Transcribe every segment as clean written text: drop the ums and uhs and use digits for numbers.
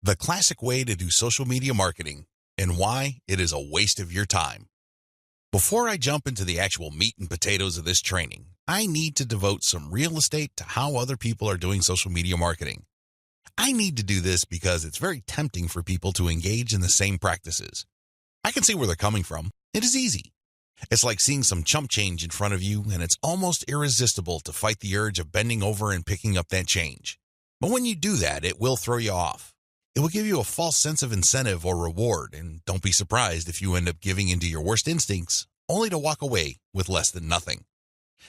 The classic way to do social media marketing and why it is a waste of your time. Before I jump into the actual meat and potatoes of this training, I need to devote some real estate to how other people are doing social media marketing. I need to do this because it's very tempting for people to engage in the same practices. I can see where they're coming from. It is easy. It's like seeing some chump change in front of you, and it's almost irresistible to fight the urge of bending over and picking up that change. But when you do that, it will throw you off. It will give you a false sense of incentive or reward, and don't be surprised if you end up giving into your worst instincts, only to walk away with less than nothing.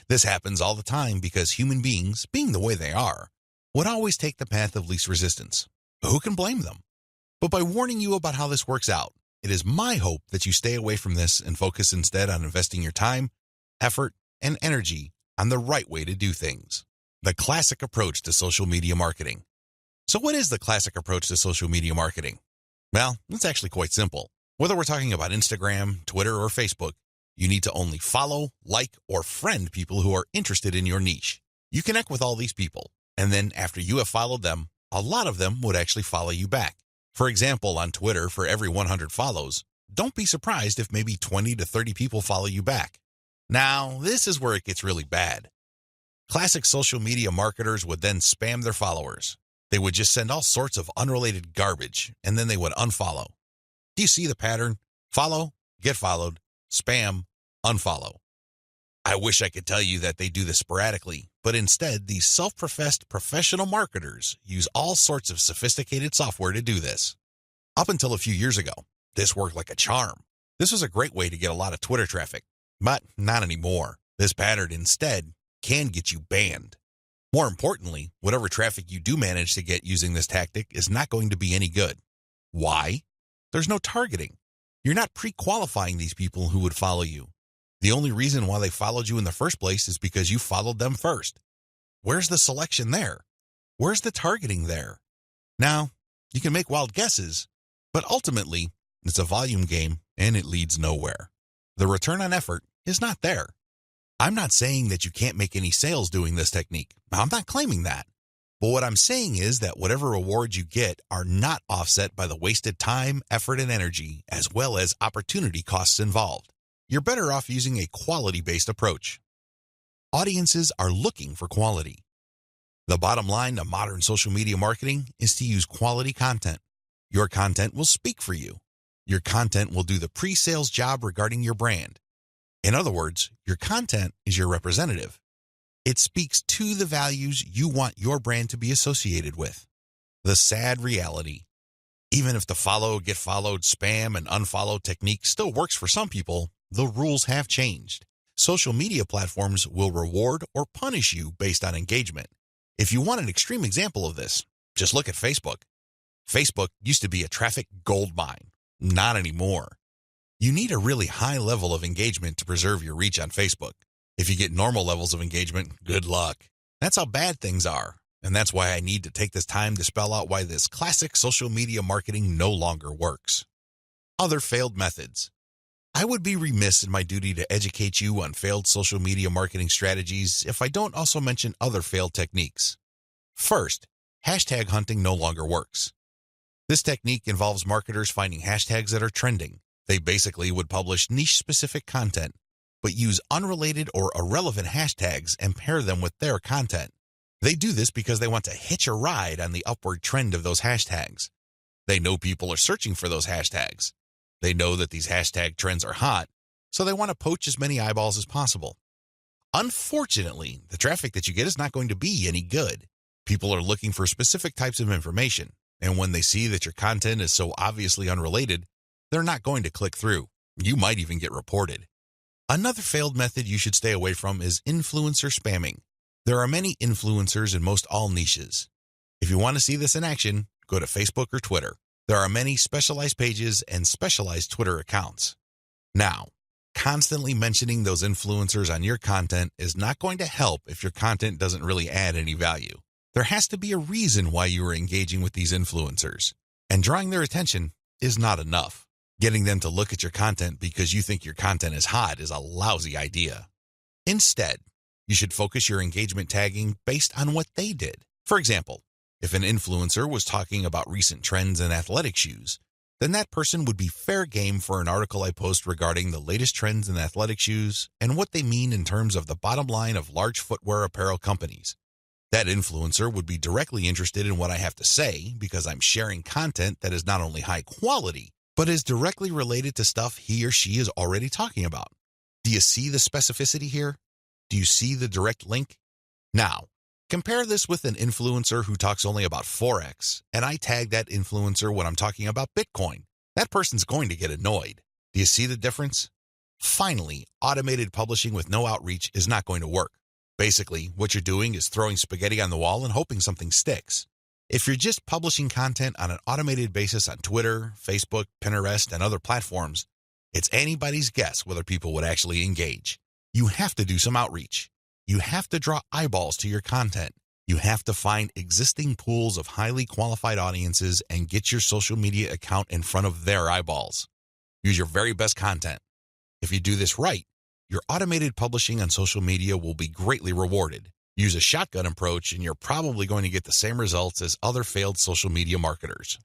This happens all the time because human beings, being the way they are, would always take the path of least resistance. Who can blame them? But by warning you about how this works out, it is my hope that you stay away from this and focus instead on investing your time, effort, and energy on the right way to do things. The classic approach to social media marketing. So what is the classic approach to social media marketing? Well, it's actually quite simple. Whether we're talking about Instagram, Twitter, or Facebook, you need to only follow, like, or friend people who are interested in your niche. You connect with all these people, and then after you have followed them, a lot of them would actually follow you back. For example, on Twitter, for every 100 follows, don't be surprised if maybe 20 to 30 people follow you back. Now, this is where it gets really bad. Classic social media marketers would then spam their followers. They would just send all sorts of unrelated garbage, and then they would unfollow. Do you see the pattern? Follow, get followed, spam, unfollow. I wish I could tell you that they do this sporadically, but instead, these self-professed professional marketers use all sorts of sophisticated software to do this. Up until a few years ago, this worked like a charm. This was a great way to get a lot of Twitter traffic, but not anymore. This pattern instead can get you banned. More importantly, whatever traffic you do manage to get using this tactic is not going to be any good. Why? There's no targeting. You're not pre-qualifying these people who would follow you. The only reason why they followed you in the first place is because you followed them first. Where's the selection there? Where's the targeting there? Now, you can make wild guesses, but ultimately, it's a volume game and it leads nowhere. The return on effort is not there. I'm not saying that you can't make any sales doing this technique. I'm not claiming that. But what I'm saying is that whatever rewards you get are not offset by the wasted time, effort, and energy, as well as opportunity costs involved. You're better off using a quality-based approach. Audiences are looking for quality. The bottom line to modern social media marketing is to use quality content. Your content will speak for you. Your content will do the pre-sales job regarding your brand. In other words, your content is your representative. It speaks to the values you want your brand to be associated with. The sad reality: even if the follow, get followed, spam, and unfollow technique still works for some people, the rules have changed. Social media platforms will reward or punish you based on engagement. If you want an extreme example of this, just look at Facebook. Facebook used to be a traffic gold mine. Not anymore. You need a really high level of engagement to preserve your reach on Facebook. If you get normal levels of engagement, good luck. That's how bad things are. And that's why I need to take this time to spell out why this classic social media marketing no longer works. Other failed methods. I would be remiss in my duty to educate you on failed social media marketing strategies if I don't also mention other failed techniques. First, hashtag hunting no longer works. This technique involves marketers finding hashtags that are trending. They basically would publish niche-specific content, but use unrelated or irrelevant hashtags and pair them with their content. They do this because they want to hitch a ride on the upward trend of those hashtags. They know people are searching for those hashtags. They know that these hashtag trends are hot, so they want to poach as many eyeballs as possible. Unfortunately, the traffic that you get is not going to be any good. People are looking for specific types of information, and when they see that your content is so obviously unrelated, they're not going to click through. You might even get reported. Another failed method you should stay away from is influencer spamming. There are many influencers in most all niches. If you want to see this in action, go to Facebook or Twitter. There are many specialized pages and specialized Twitter accounts. Now, constantly mentioning those influencers on your content is not going to help if your content doesn't really add any value. There has to be a reason why you are engaging with these influencers, and drawing their attention is not enough. Getting them to look at your content because you think your content is hot is a lousy idea. Instead, you should focus your engagement tagging based on what they did. For example, If an influencer was talking about recent trends in athletic shoes, then that person would be fair game for an article I post regarding the latest trends in athletic shoes and what they mean in terms of the bottom line of large footwear apparel companies. That influencer would be directly interested in what I have to say because I'm sharing content that is not only high quality, but is directly related to stuff he or she is already talking about. Do you see the specificity here? Do you see the direct link? Now, compare this with an influencer who talks only about Forex, and I tag that influencer when I'm talking about Bitcoin. That person's going to get annoyed. Do you see the difference? Finally, automated publishing with no outreach is not going to work. Basically, what you're doing is throwing spaghetti on the wall and hoping something sticks. If you're just publishing content on an automated basis on Twitter, Facebook, Pinterest, and other platforms, it's anybody's guess whether people would actually engage. You have to do some outreach. You have to draw eyeballs to your content. You have to find existing pools of highly qualified audiences and get your social media account in front of their eyeballs. Use your very best content. If you do this right, your automated publishing on social media will be greatly rewarded. Use a shotgun approach and you're probably going to get the same results as other failed social media marketers.